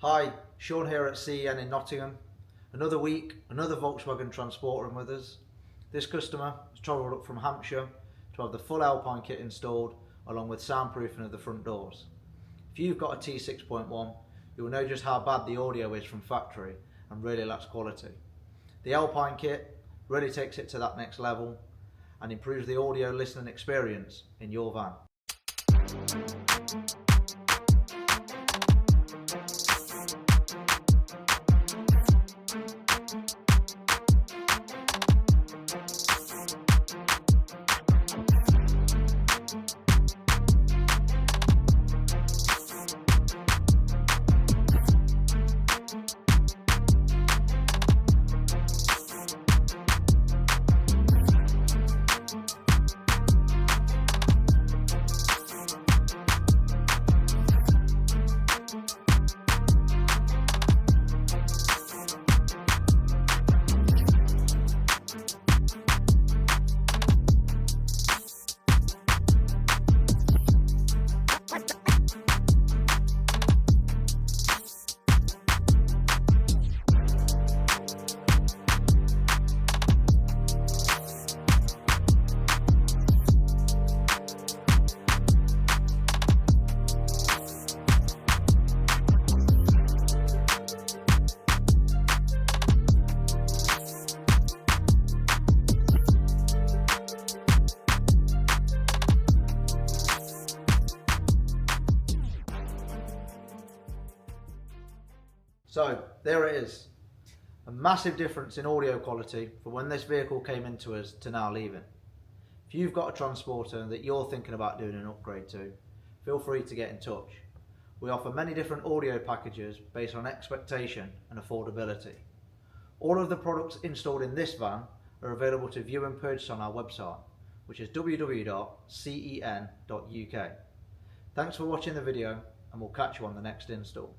Hi, Sean here at CEN in Nottingham. Another week, another Volkswagen transporter with us. This customer has travelled up from Hampshire to have the full Alpine kit installed along with soundproofing of the front doors. If you've got a T6.1, you will know just how bad the audio is from factory and really lacks quality. The Alpine kit really takes it to that next level and improves the audio listening experience in your van. So there it is, a massive difference in audio quality from when this vehicle came into us to now leaving. If you've got a transporter that you're thinking about doing an upgrade to, feel free to get in touch. We offer many different audio packages based on expectation and affordability. All of the products installed in this van are available to view and purchase on our website, which is www.cen.uk. Thanks for watching the video, and we'll catch you on the next install.